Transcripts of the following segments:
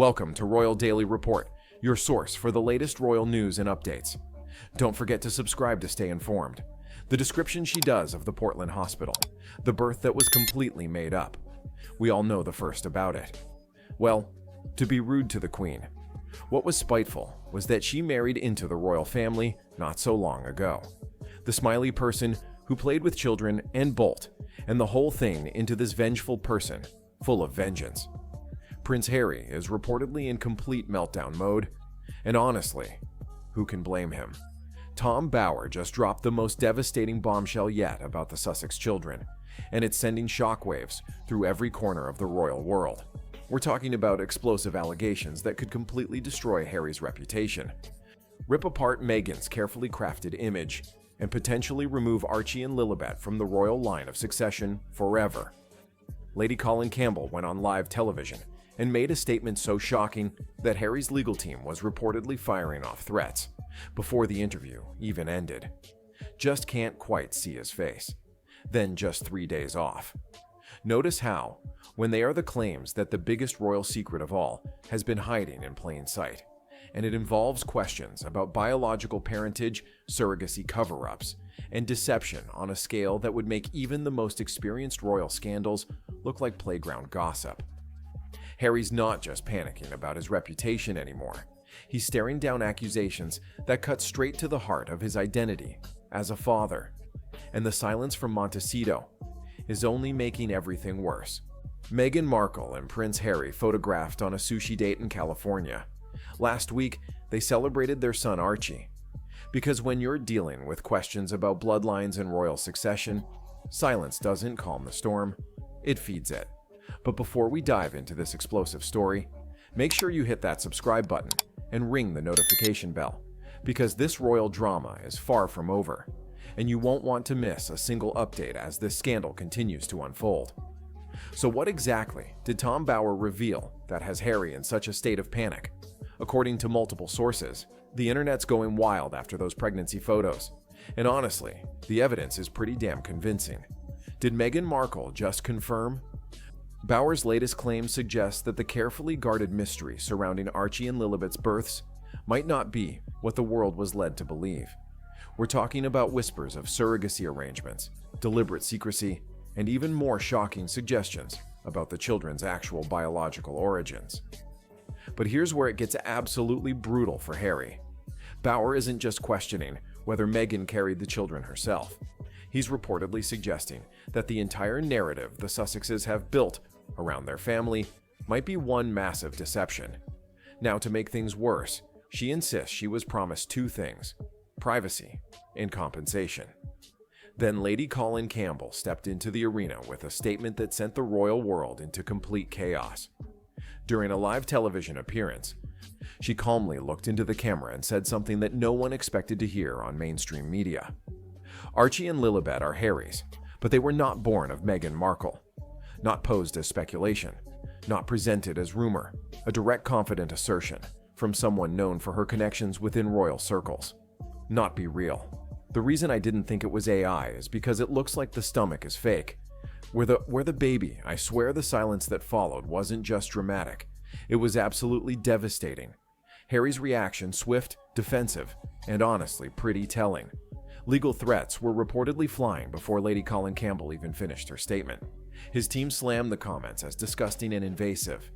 Welcome to Royal Daily Report, your source for the latest royal news and updates. Don't forget to subscribe to stay informed. The description she does of the Portland hospital, the birth that was completely made up. We all know the first about it. Well, to be rude to the Queen. What was spiteful was that she married into the royal family not so long ago. The smiley person who played with children and Bolt, and the whole thing into this vengeful person, full of vengeance. Prince Harry is reportedly in complete meltdown mode, and honestly, who can blame him? Tom Bower just dropped the most devastating bombshell yet about the Sussex children, and it's sending shockwaves through every corner of the royal world. We're talking about explosive allegations that could completely destroy Harry's reputation, rip apart Meghan's carefully crafted image, and potentially remove Archie and Lilibet from the royal line of succession forever. Lady Colin Campbell went on live television and made a statement so shocking that Harry's legal team was reportedly firing off threats before the interview even ended. Just can't quite see his face. Then just 3 days off. Notice how, when they are the claims that the biggest royal secret of all has been hiding in plain sight, and it involves questions about biological parentage, surrogacy cover-ups, and deception on a scale that would make even the most experienced royal scandals look like playground gossip. Harry's not just panicking about his reputation anymore. He's staring down accusations that cut straight to the heart of his identity as a father. And the silence from Montecito is only making everything worse. Meghan Markle and Prince Harry photographed on a sushi date in California. Last week, they celebrated their son Archie. Because when you're dealing with questions about bloodlines and royal succession, silence doesn't calm the storm, it feeds it. But before we dive into this explosive story, make sure you hit that subscribe button and ring the notification bell, because this royal drama is far from over, and you won't want to miss a single update as this scandal continues to unfold. So what exactly did Tom Bower reveal that has Harry in such a state of panic? According to multiple sources, the internet's going wild after those pregnancy photos, and honestly, the evidence is pretty damn convincing. Did Meghan Markle just confirm? Bower's latest claims suggest that the carefully guarded mystery surrounding Archie and Lilibet's births might not be what the world was led to believe. We're talking about whispers of surrogacy arrangements, deliberate secrecy, and even more shocking suggestions about the children's actual biological origins. But here's where it gets absolutely brutal for Harry. Bower isn't just questioning whether Meghan carried the children herself. He's reportedly suggesting that the entire narrative the Sussexes have built around their family might be one massive deception. Now, to make things worse, she insists she was promised two things: privacy and compensation. Then Lady Colin Campbell stepped into the arena with a statement that sent the royal world into complete chaos. During a live television appearance, she calmly looked into the camera and said something that no one expected to hear on mainstream media. Archie and Lilibet are Harry's, but they were not born of Meghan Markle. Not posed as speculation, not presented as rumor, a direct confident assertion from someone known for her connections within royal circles. Not be real. The reason I didn't think it was AI is because it looks like the stomach is fake. Where the baby, I swear the silence that followed wasn't just dramatic. It was absolutely devastating. Harry's reaction swift, defensive, and honestly pretty telling. Legal threats were reportedly flying before Lady Colin Campbell even finished her statement. His team slammed the comments as disgusting and invasive.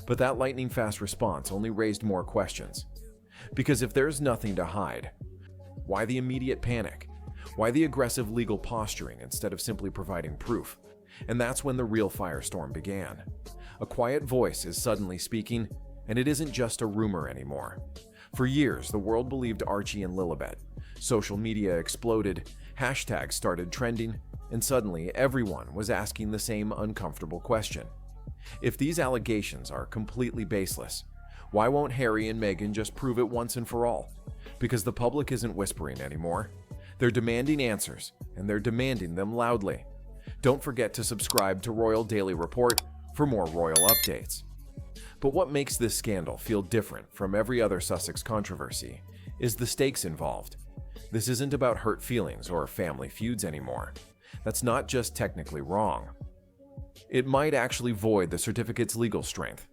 But that lightning-fast response only raised more questions. Because if there's nothing to hide, why the immediate panic? Why the aggressive legal posturing instead of simply providing proof? And that's when the real firestorm began. A quiet voice is suddenly speaking, and it isn't just a rumor anymore. For years, the world believed Archie and Lilibet. Social media exploded, hashtags started trending, and suddenly everyone was asking the same uncomfortable question. If these allegations are completely baseless, why won't Harry and Meghan just prove it once and for all? Because the public isn't whispering anymore. They're demanding answers, and they're demanding them loudly. Don't forget to subscribe to Royal Daily Report for more royal updates. But what makes this scandal feel different from every other Sussex controversy is the stakes involved. This isn't about hurt feelings or family feuds anymore. That's not just technically wrong. It might actually void the certificate's legal strength.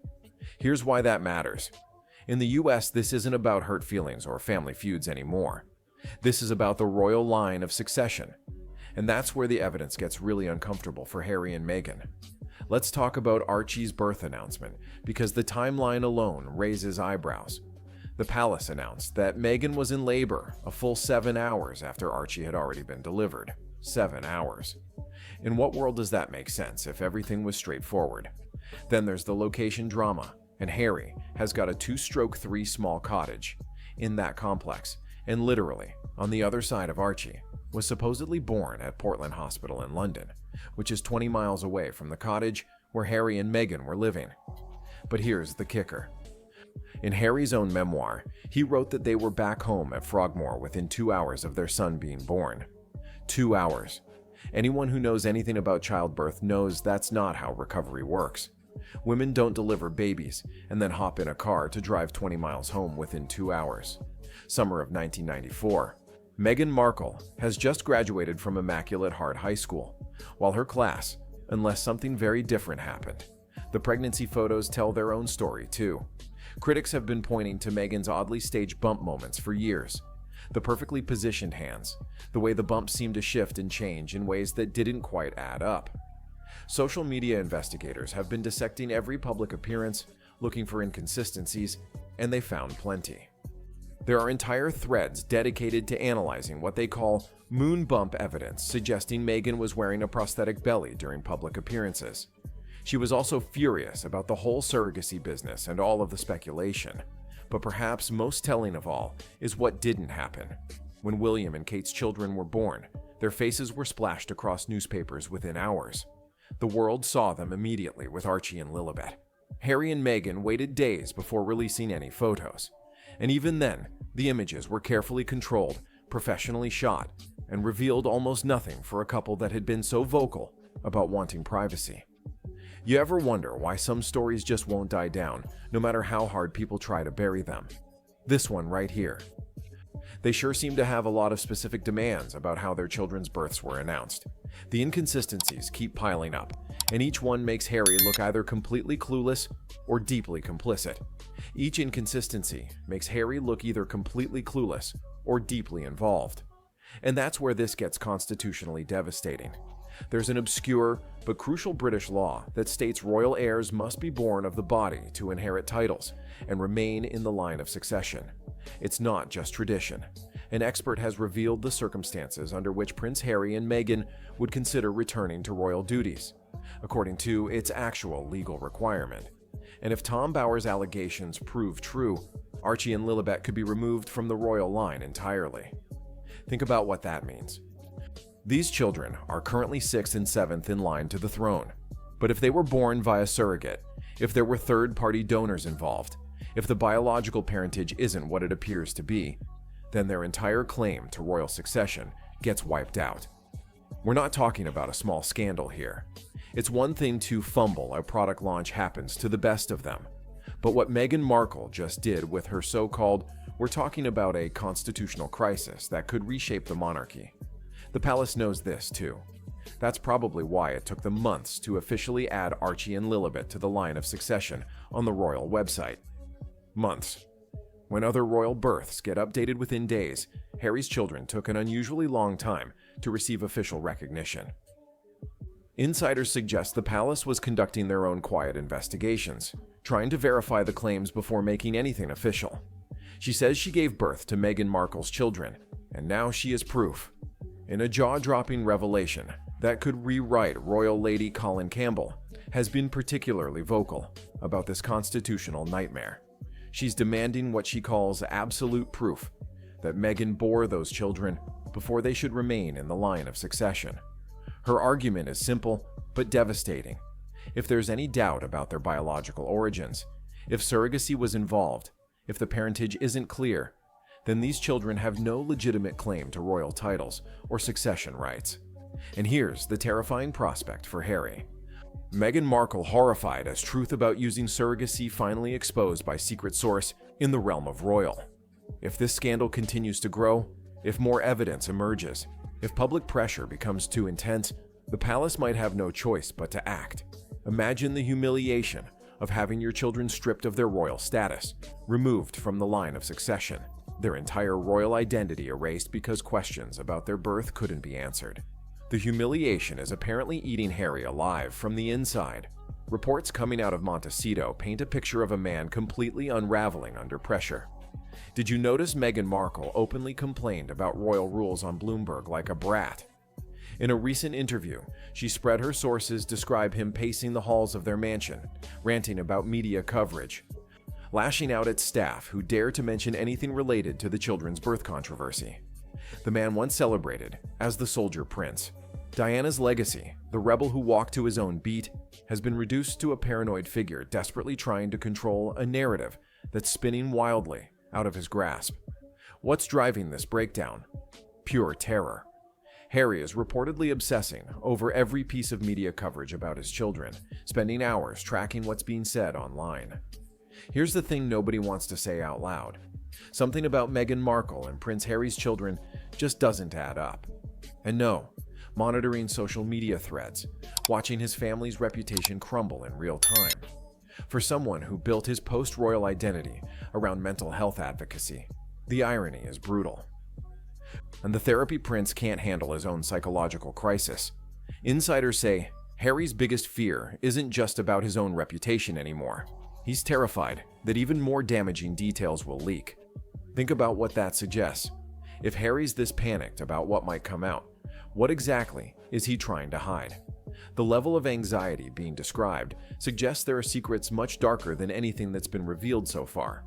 Here's why that matters. In the US, this isn't about hurt feelings or family feuds anymore. This is about the royal line of succession. And that's where the evidence gets really uncomfortable for Harry and Meghan. Let's talk about Archie's birth announcement, because the timeline alone raises eyebrows. The palace announced that Meghan was in labor a full 7 hours after Archie had already been delivered. 7 hours. In what world does that make sense if everything was straightforward? Then there's the location drama, and Harry has got a 2-stroke 3 small cottage in that complex, and literally, on the other side of Archie, was supposedly born at Portland Hospital in London, which is 20 miles away from the cottage where Harry and Meghan were living. But here's the kicker. In Harry's own memoir, he wrote that they were back home at Frogmore within 2 hours of their son being born. 2 hours. Anyone who knows anything about childbirth knows that's not how recovery works. Women don't deliver babies and then hop in a car to drive 20 miles home within 2 hours. Summer of 1994. Meghan Markle has just graduated from Immaculate Heart High School, while her class, unless something very different happened. The pregnancy photos tell their own story, too. Critics have been pointing to Meghan's oddly staged bump moments for years. The perfectly positioned hands, the way the bumps seemed to shift and change in ways that didn't quite add up. Social media investigators have been dissecting every public appearance, looking for inconsistencies, and they found plenty. There are entire threads dedicated to analyzing what they call moon bump evidence, suggesting Meghan was wearing a prosthetic belly during public appearances. She was also furious about the whole surrogacy business and all of the speculation. But perhaps most telling of all is what didn't happen. When William and Kate's children were born, their faces were splashed across newspapers within hours. The world saw them immediately with Archie and Lilibet. Harry and Meghan waited days before releasing any photos. And even then, the images were carefully controlled, professionally shot, and revealed almost nothing for a couple that had been so vocal about wanting privacy. You ever wonder why some stories just won't die down, no matter how hard people try to bury them? This one right here. They sure seem to have a lot of specific demands about how their children's births were announced. The inconsistencies keep piling up, and each one makes Harry look either completely clueless or deeply complicit. Each inconsistency makes Harry look either completely clueless or deeply involved. And that's where this gets constitutionally devastating. There's an obscure but crucial British law that states royal heirs must be born of the body to inherit titles and remain in the line of succession. It's not just tradition. An expert has revealed the circumstances under which Prince Harry and Meghan would consider returning to royal duties, according to its actual legal requirement. And if Tom Bower's allegations prove true, Archie and Lilibet could be removed from the royal line entirely. Think about what that means. These children are currently 6th and 7th in line to the throne. But if they were born via surrogate, if there were third-party donors involved, if the biological parentage isn't what it appears to be, then their entire claim to royal succession gets wiped out. We're not talking about a small scandal here. It's one thing to fumble a product launch happens to the best of them. But what Meghan Markle just did with her so-called, we're talking about a constitutional crisis that could reshape the monarchy. The palace knows this too. That's probably why it took them months to officially add Archie and Lilibet to the line of succession on the royal website. Months. When other royal births get updated within days, Harry's children took an unusually long time to receive official recognition. Insiders suggest the palace was conducting their own quiet investigations, trying to verify the claims before making anything official. She says she gave birth to Meghan Markle's children, and now she is proof. In a jaw-dropping revelation that could rewrite royal lady Colin Campbell has been particularly vocal about this constitutional nightmare. She's demanding what she calls absolute proof that Meghan bore those children before they should remain in the line of succession. Her argument is simple but devastating. If there's any doubt about their biological origins, if surrogacy was involved, if the parentage isn't clear, then these children have no legitimate claim to royal titles or succession rights. And here's the terrifying prospect for Harry. Meghan Markle horrified as truth about using surrogacy finally exposed by secret source in the realm of royal. If this scandal continues to grow, if more evidence emerges, if public pressure becomes too intense, the palace might have no choice but to act. Imagine the humiliation of having your children stripped of their royal status, removed from the line of succession, their entire royal identity erased because questions about their birth couldn't be answered. The humiliation is apparently eating Harry alive from the inside. Reports coming out of Montecito paint a picture of a man completely unraveling under pressure. Did you notice Meghan Markle openly complained about royal rules on Bloomberg like a brat? In a recent interview, she spread her sources describe him pacing the halls of their mansion, ranting about media coverage, lashing out at staff who dare to mention anything related to the children's birth controversy. The man once celebrated as the soldier prince. Diana's legacy, the rebel who walked to his own beat, has been reduced to a paranoid figure desperately trying to control a narrative that's spinning wildly out of his grasp. What's driving this breakdown? Pure terror. Harry is reportedly obsessing over every piece of media coverage about his children, spending hours tracking what's being said online. Here's the thing nobody wants to say out loud. Something about Meghan Markle and Prince Harry's children just doesn't add up. And no, monitoring social media threads, watching his family's reputation crumble in real time. For someone who built his post-royal identity around mental health advocacy, the irony is brutal. And the therapy prince can't handle his own psychological crisis. Insiders say Harry's biggest fear isn't just about his own reputation anymore. He's terrified that even more damaging details will leak. Think about what that suggests. If Harry's this panicked about what might come out, what exactly is he trying to hide? The level of anxiety being described suggests there are secrets much darker than anything that's been revealed so far.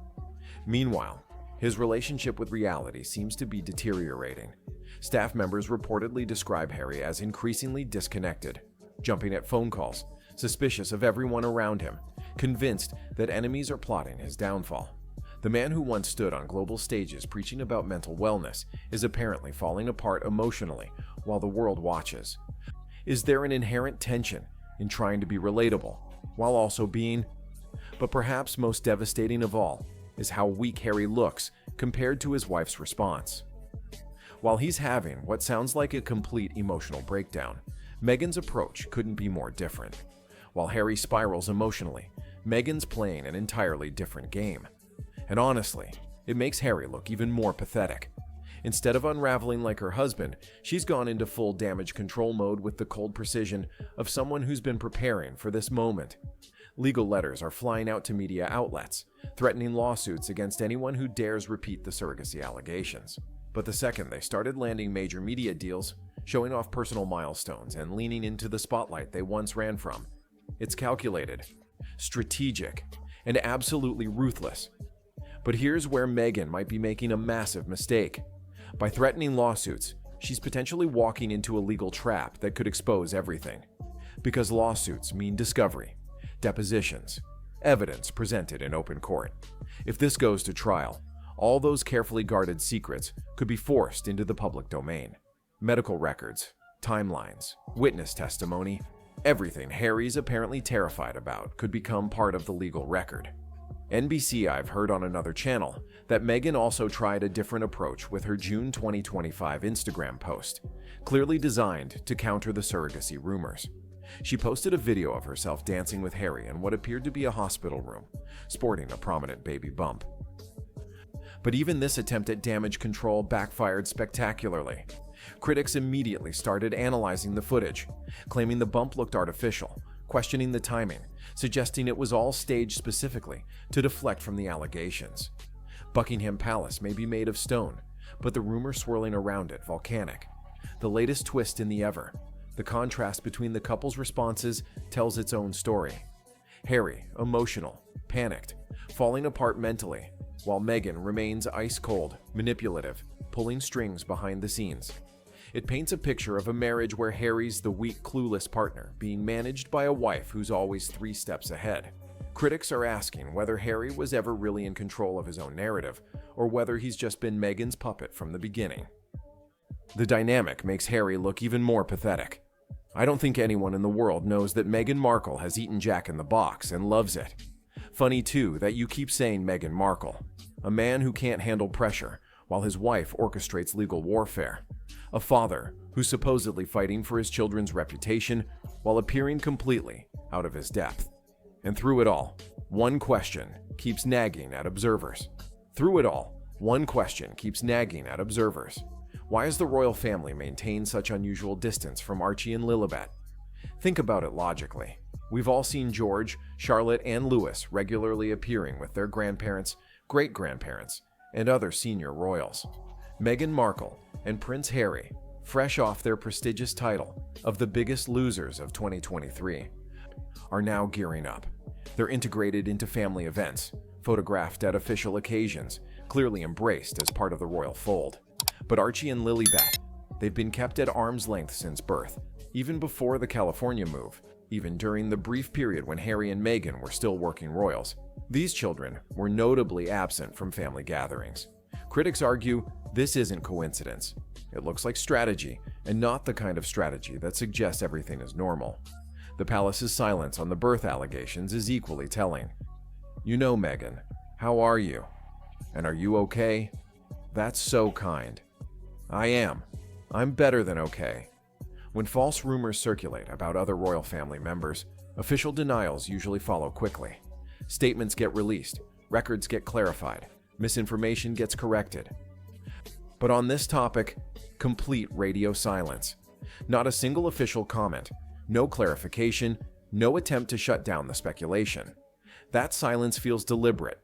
Meanwhile, his relationship with reality seems to be deteriorating. Staff members reportedly describe Harry as increasingly disconnected, jumping at phone calls, suspicious of everyone around him, convinced that enemies are plotting his downfall. The man who once stood on global stages preaching about mental wellness is apparently falling apart emotionally while the world watches. Is there an inherent tension in trying to be relatable while also being? But perhaps most devastating of all is how weak Harry looks compared to his wife's response. While he's having what sounds like a complete emotional breakdown, Meghan's approach couldn't be more different. While Harry spirals emotionally, Meghan's playing an entirely different game. And honestly, it makes Harry look even more pathetic. Instead of unraveling like her husband, she's gone into full damage control mode with the cold precision of someone who's been preparing for this moment. Legal letters are flying out to media outlets, threatening lawsuits against anyone who dares repeat the surrogacy allegations. But the second they started landing major media deals, showing off personal milestones and leaning into the spotlight they once ran from, it's calculated, strategic, and absolutely ruthless. But here's where Meghan might be making a massive mistake. By threatening lawsuits, she's potentially walking into a legal trap that could expose everything. Because lawsuits mean discovery, depositions, evidence presented in open court. If this goes to trial, all those carefully guarded secrets could be forced into the public domain. Medical records, timelines, witness testimony, everything Harry's apparently terrified about could become part of the legal record. NBC I've heard on another channel that Meghan also tried a different approach with her June 2025 Instagram post, clearly designed to counter the surrogacy rumors. She posted a video of herself dancing with Harry in what appeared to be a hospital room, sporting a prominent baby bump. But even this attempt at damage control backfired spectacularly. Critics immediately started analyzing the footage, claiming the bump looked artificial, questioning the timing, suggesting it was all staged specifically to deflect from the allegations. Buckingham Palace may be made of stone, but the rumor swirling around it volcanic. The latest twist in the the contrast between the couple's responses tells its own story. Harry, emotional, panicked, falling apart mentally, while Meghan remains ice-cold, manipulative, pulling strings behind the scenes. It paints a picture of a marriage where Harry's the weak, clueless partner being managed by a wife who's always 3 steps ahead. Critics are asking whether Harry was ever really in control of his own narrative, or whether he's just been Meghan's puppet from the beginning. The dynamic makes Harry look even more pathetic. I don't think anyone in the world knows that Meghan Markle has eaten Jack in the Box and loves it. Funny too that you keep saying Meghan Markle, a man who can't handle pressure while his wife orchestrates legal warfare. A father who's supposedly fighting for his children's reputation while appearing completely out of his depth. And through it all, one question keeps nagging at observers. Through it all, one question keeps nagging at observers. Why has the royal family maintained such unusual distance from Archie and Lilibet? Think about it logically. We've all seen George, Charlotte, and Louis regularly appearing with their grandparents, great-grandparents, and other senior royals. Meghan Markle and Prince Harry, fresh off their prestigious title of the biggest losers of 2023, are now gearing up. They're integrated into family events, photographed at official occasions, clearly embraced as part of the royal fold. But Archie and Lilibet, they've been kept at arm's length since birth, even before the California move, even during the brief period when Harry and Meghan were still working royals. These children were notably absent from family gatherings. Critics argue this isn't coincidence. It looks like strategy, and not the kind of strategy that suggests everything is normal. The palace's silence on the birth allegations is equally telling. You know, Meghan, how are you? And are you okay? That's so kind. I am. I'm better than okay. When false rumors circulate about other royal family members, official denials usually follow quickly. Statements get released, records get clarified, misinformation gets corrected. But on this topic, complete radio silence. Not a single official comment, no clarification, no attempt to shut down the speculation. That silence feels deliberate,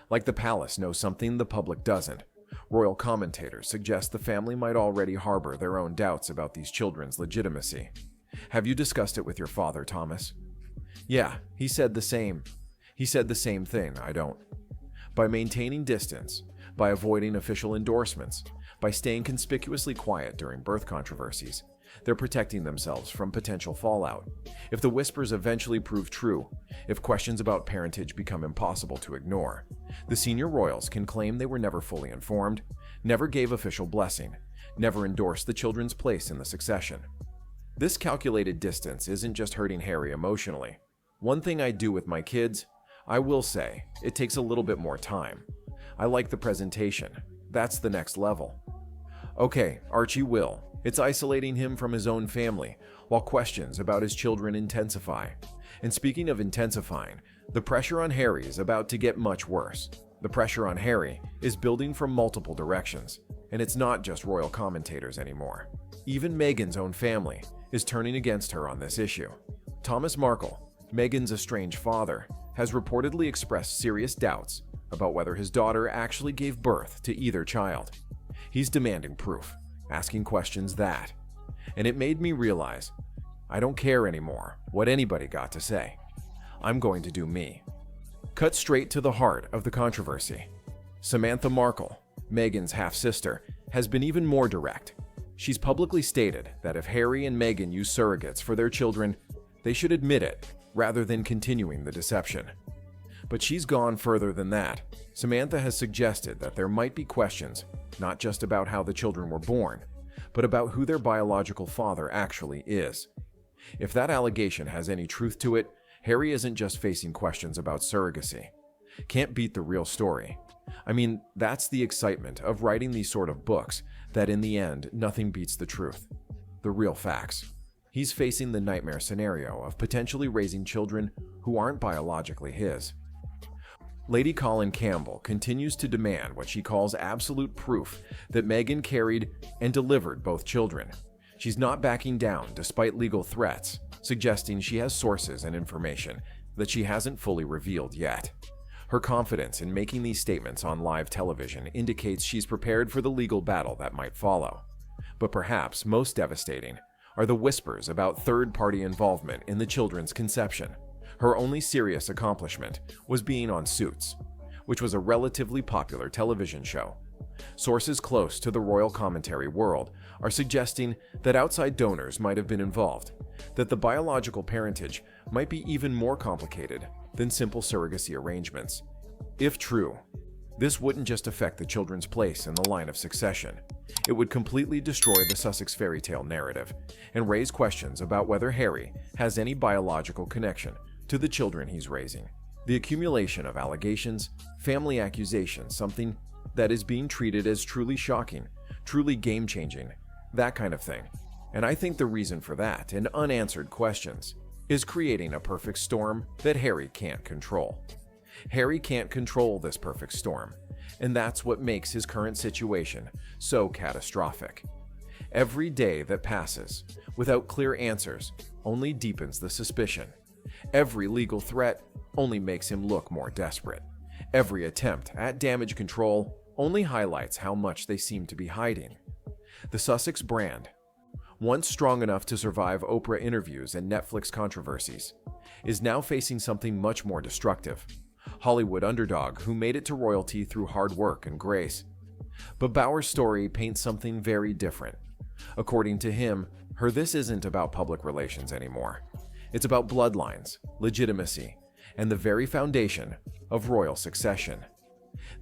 like the palace knows something the public doesn't. Royal commentators suggest the family might already harbor their own doubts about these children's legitimacy. Have you discussed it with your father, Thomas? Yeah, he said the same. He said the same thing, I don't. By maintaining distance, by avoiding official endorsements, by staying conspicuously quiet during birth controversies, they're protecting themselves from potential fallout. If the whispers eventually prove true, if questions about parentage become impossible to ignore, the senior royals can claim they were never fully informed, never gave official blessing, never endorsed the children's place in the succession. This calculated distance isn't just hurting Harry emotionally. One thing I do with my kids, I will say, it takes a little bit more time. I like the presentation. That's the next level. Okay, Archie will. It's isolating him from his own family, while questions about his children intensify. And speaking of intensifying, the pressure on Harry is about to get much worse. The pressure on Harry is building from multiple directions, and it's not just royal commentators anymore. Even Meghan's own family is turning against her on this issue. Thomas Markle, Meghan's estranged father, has reportedly expressed serious doubts about whether his daughter actually gave birth to either child. He's demanding proof, asking questions and it made me realize I don't care anymore what anybody got to say. I'm going to do me. Cut straight to the heart of the controversy. Samantha Markle, Meghan's half-sister, has been even more direct. She's publicly stated that if Harry and Meghan use surrogates for their children, they should admit it rather than continuing the deception. But she's gone further than that. Samantha has suggested that there might be questions, not just about how the children were born, but about who their biological father actually is. If that allegation has any truth to it, Harry isn't just facing questions about surrogacy. Can't beat the real story. I mean, that's the excitement of writing these sort of books, that in the end, nothing beats the truth. The real facts. He's facing the nightmare scenario of potentially raising children who aren't biologically his. Lady Colin Campbell continues to demand what she calls absolute proof that Meghan carried and delivered both children. She's not backing down despite legal threats, suggesting she has sources and information that she hasn't fully revealed yet. Her confidence in making these statements on live television indicates she's prepared for the legal battle that might follow. But perhaps most devastating are the whispers about third-party involvement in the children's conception. Her only serious accomplishment was being on Suits, which was a relatively popular television show. Sources close to the royal commentary world are suggesting that outside donors might have been involved, that the biological parentage might be even more complicated than simple surrogacy arrangements. If true, this wouldn't just affect the children's place in the line of succession. It would completely destroy the Sussex fairy tale narrative and raise questions about whether Harry has any biological connection to the children he's raising. The accumulation of allegations, family accusations, something that is being treated as truly shocking, truly game-changing, that kind of thing. And I think the reason for that, and unanswered questions, is creating a perfect storm that Harry can't control. Harry can't control this perfect storm, and that's what makes his current situation so catastrophic. Every day that passes without clear answers only deepens the suspicion. Every legal threat only makes him look more desperate. Every attempt at damage control only highlights how much they seem to be hiding. The Sussex brand, once strong enough to survive Oprah interviews and Netflix controversies, is now facing something much more destructive. Hollywood underdog who made it to royalty through hard work and grace. But Bauer's story paints something very different. According to him, this isn't about public relations anymore. It's about bloodlines, legitimacy, and the very foundation of royal succession.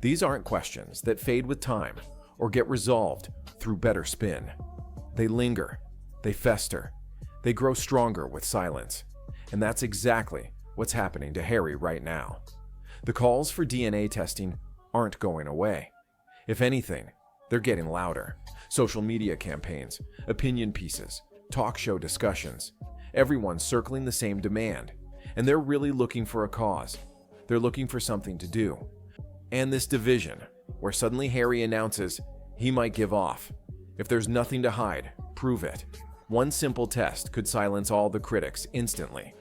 These aren't questions that fade with time or get resolved through better spin. They linger, they fester, they grow stronger with silence. And that's exactly what's happening to Harry right now. The calls for DNA testing aren't going away. If anything, they're getting louder. Social media campaigns, opinion pieces, talk show discussions. Everyone's circling the same demand, and they're really looking for a cause. They're looking for something to do. And this division, where suddenly Harry announces he might give off. If there's nothing to hide, prove it. One simple test could silence all the critics instantly.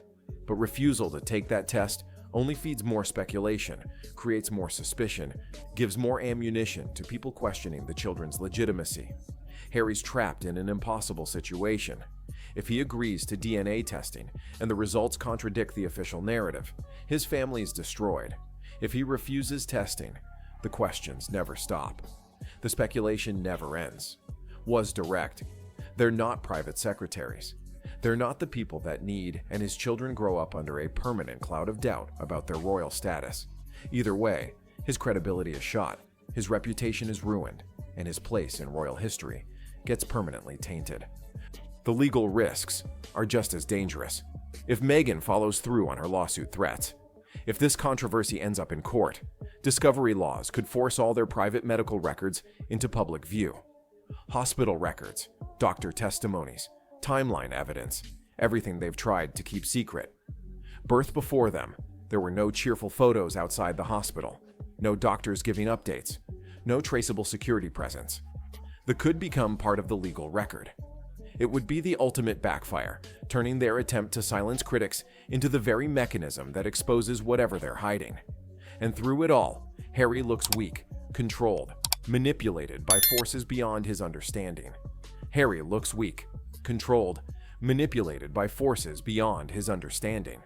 But refusal to take that test only feeds more speculation, creates more suspicion, gives more ammunition to people questioning the children's legitimacy. Harry's trapped in an impossible situation. If he agrees to DNA testing and the results contradict the official narrative, his family is destroyed. If he refuses testing, the questions never stop. The speculation never ends. Was direct. They're not private secretaries. They're not the people that need and his children grow up under a permanent cloud of doubt about their royal status. Either way, his credibility is shot, his reputation is ruined, and his place in royal history gets permanently tainted. The legal risks are just as dangerous. If Meghan follows through on her lawsuit threats, if this controversy ends up in court, discovery laws could force all their private medical records into public view. Hospital records, doctor testimonies, timeline evidence, everything they've tried to keep secret. Birth before them, there were no cheerful photos outside the hospital, no doctors giving updates, no traceable security presence. The could become part of the legal record. It would be the ultimate backfire, turning their attempt to silence critics into the very mechanism that exposes whatever they're hiding. And through it all, Harry looks weak, controlled, manipulated by forces beyond his understanding. Harry looks weak, controlled, manipulated by forces beyond his understanding.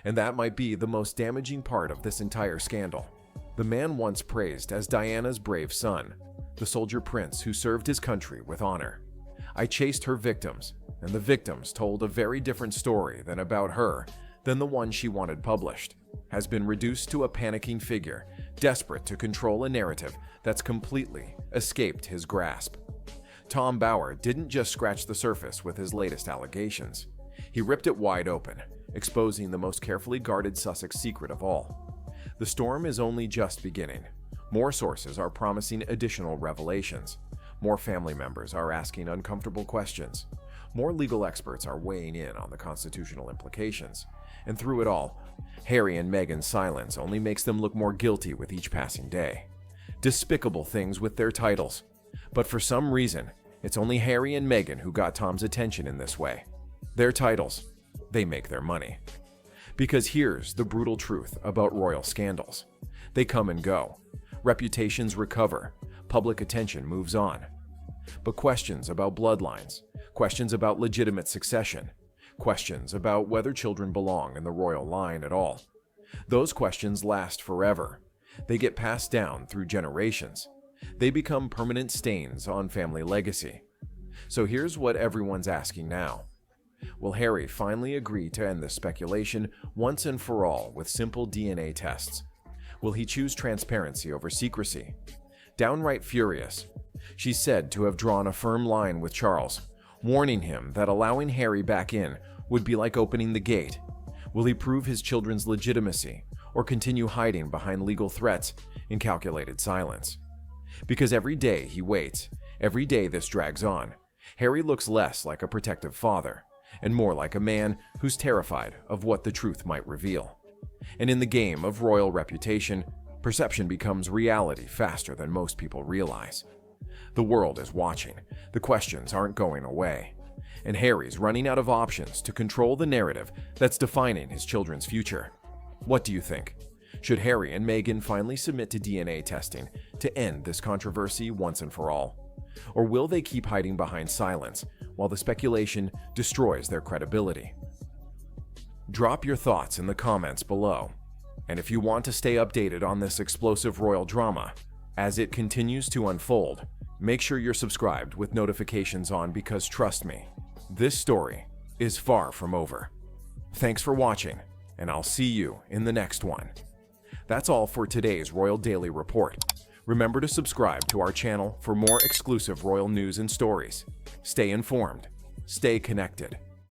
And that might be the most damaging part of this entire scandal. The man once praised as Diana's brave son, the soldier prince who served his country with honor. I chased her victims, and the victims told a very different story than about her than the one she wanted published, has been reduced to a panicking figure, desperate to control a narrative that's completely escaped his grasp. Tom Bauer didn't just scratch the surface with his latest allegations. He ripped it wide open, exposing the most carefully guarded Sussex secret of all. The storm is only just beginning. More sources are promising additional revelations. More family members are asking uncomfortable questions. More legal experts are weighing in on the constitutional implications. And through it all, Harry and Meghan's silence only makes them look more guilty with each passing day. Despicable things with their titles. But for some reason, it's only Harry and Meghan who got Tom's attention in this way. Their titles, they make their money. Because here's the brutal truth about royal scandals. They come and go. Reputations recover. Public attention moves on. But questions about bloodlines, questions about legitimate succession, questions about whether children belong in the royal line at all, those questions last forever. They get passed down through generations. They become permanent stains on family legacy. So here's what everyone's asking now. Will Harry finally agree to end this speculation once and for all with simple DNA tests? Will he choose transparency over secrecy? Downright furious, she's said to have drawn a firm line with Charles, warning him that allowing Harry back in would be like opening the gate. Will he prove his children's legitimacy or continue hiding behind legal threats in calculated silence? Because every day he waits, every day this drags on, Harry looks less like a protective father and more like a man who's terrified of what the truth might reveal. And in the game of royal reputation, perception becomes reality faster than most people realize. The world is watching, the questions aren't going away, and Harry's running out of options to control the narrative that's defining his children's future. What do you think? Should Harry and Meghan finally submit to DNA testing to end this controversy once and for all? Or will they keep hiding behind silence while the speculation destroys their credibility? Drop your thoughts in the comments below. And if you want to stay updated on this explosive royal drama as it continues to unfold, make sure you're subscribed with notifications on, because trust me, this story is far from over. Thanks for watching, and I'll see you in the next one. That's all for today's Royal Daily Report. Remember to subscribe to our channel for more exclusive royal news and stories. Stay informed, stay connected.